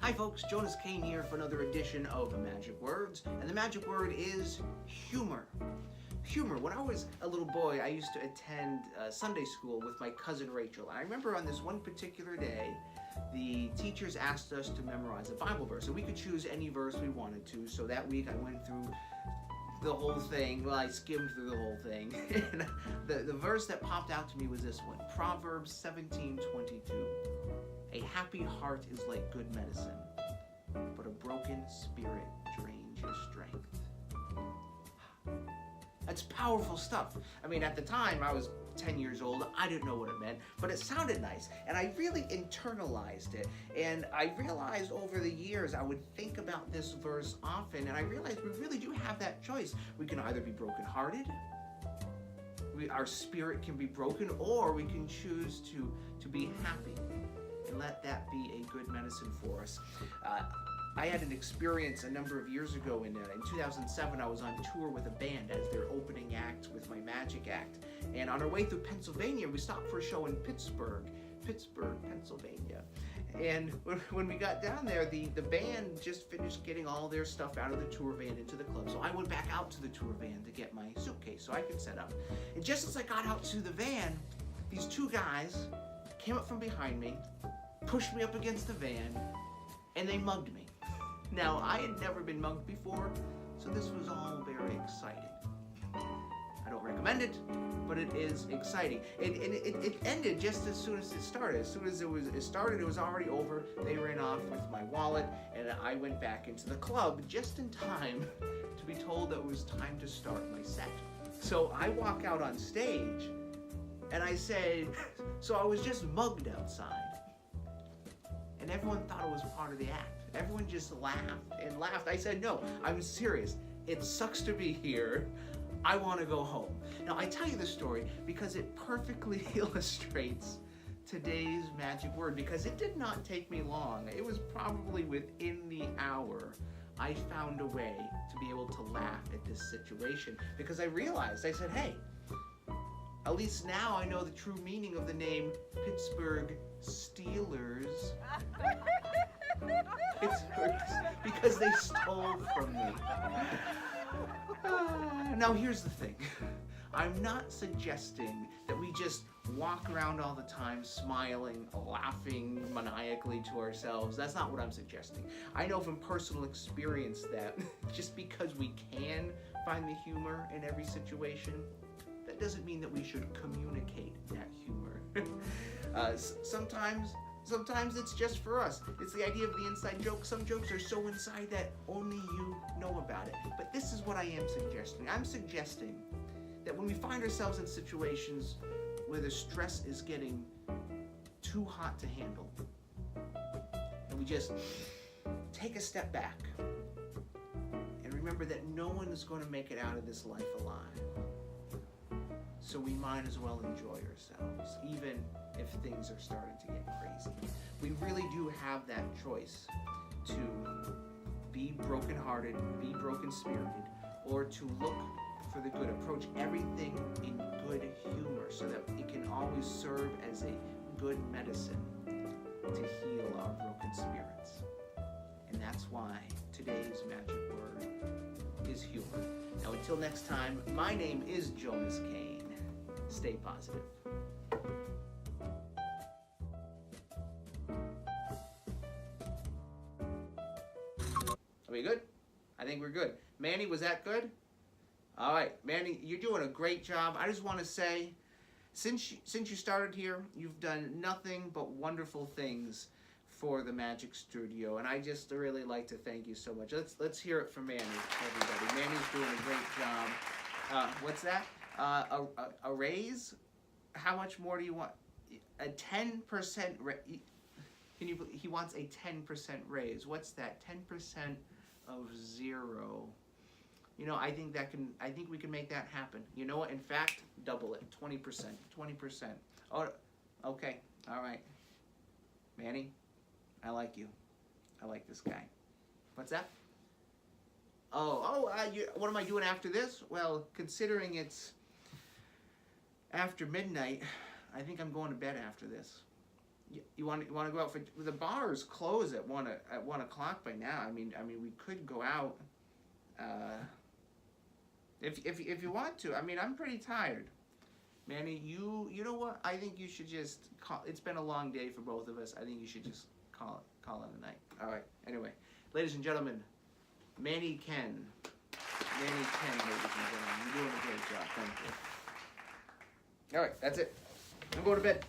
Hi folks, Jonas Cain here for another edition of Magic Words, and the magic word is humor. Humor. When I was a little boy, I used to attend Sunday school with my cousin Rachel. I remember on this one particular day, the teachers asked us to memorize a Bible verse, and we could choose any verse we wanted to. So that week I went through the whole thing. Well, I skimmed through the whole thing. And the verse that popped out to me was this one, Proverbs 17:22. A happy heart is like good medicine, but a broken spirit drains your strength. That's powerful stuff. I mean, at the time, I was 10 years old. I didn't know what it meant, but it sounded nice, and I really internalized it. And I realized over the years, I would think about this verse often, and I realized we really do have that choice. We can either be brokenhearted, our spirit can be broken, or we can choose to be happy. And let that be a good medicine for us. I had an experience a number of years ago in 2007. I was on tour with a band as their opening act with my Magic act. And on our way through Pennsylvania, we stopped for a show in Pittsburgh, Pennsylvania. And when we got down there, the band just finished getting all their stuff out of the tour van into the club. So I went back out to the tour van to get my suitcase so I could set up. And just as I got out to the van, these two guys came up from behind me, pushed me up against the van, and they mugged me. Now, I had never been mugged before, so this was all very exciting. I don't recommend it, but it is exciting. It ended just as soon as it started. As soon as it started, it was already over. They ran off with my wallet, and I went back into the club just in time to be told that it was time to start my set. So I walk out on stage, and I said, so I was just mugged outside. And everyone thought it was part of the act. Everyone just laughed and laughed. I said, no, I'm serious. It sucks to be here. I want to go home. Now, I tell you this story because it perfectly illustrates today's magic word, because it did not take me long. It was probably within the hour I found a way to be able to laugh at this situation, because I realized, I said, hey, at least now I know the true meaning of the name Pittsburgh Steelers. Because they stole from me. Now here's the thing. I'm not suggesting that we just walk around all the time smiling, laughing maniacally to ourselves. That's not what I'm suggesting. I know from personal experience that just because we can find the humor in every situation, that doesn't mean that we should communicate that humor. Sometimes it's just for us. It's the idea of the inside joke. Some jokes are so inside that only you know about it. But this is what I am suggesting. I'm suggesting that when we find ourselves in situations where the stress is getting too hot to handle, and we just take a step back and remember that no one is going to make it out of this life alive. So we might as well enjoy ourselves, even if things are starting to get crazy. We really do have that choice to be brokenhearted, be broken-spirited, or to look for the good. Approach everything in good humor so that it can always serve as a good medicine to heal our broken spirits. And that's why today's magic word is humor. Now, until next time, my name is Jonas Cain. Stay positive. Are we good? I think we're good. Manny, was that good? All right, Manny, you're doing a great job. I just want to say, since you started here, you've done nothing but wonderful things for the Magic Studio, and I just really like to thank you so much. Let's hear it from Manny, everybody. Manny's doing a great job. What's that? A raise? How much more do you want? A 10% raise? He wants a 10% raise. What's that? 10% of 0. You know, I think we can make that happen. You know what? In fact, double it. 20%. 20%. Oh, okay. All right. Manny, I like you. I like this guy. What's that? What am I doing after this? Well, considering it's after midnight, I think I'm going to bed after this. You want to go out for the bars close at 1 o'clock by now. I mean we could go out. If you want to. I mean, I'm pretty tired. Manny, you know what? I think you should just call. It's been a long day for both of us. I think you should just call it a night. All right. Anyway, ladies and gentlemen, Manny Ken, ladies and gentlemen, you're doing a great job. Thank you. All right, that's it. I'm going to bed.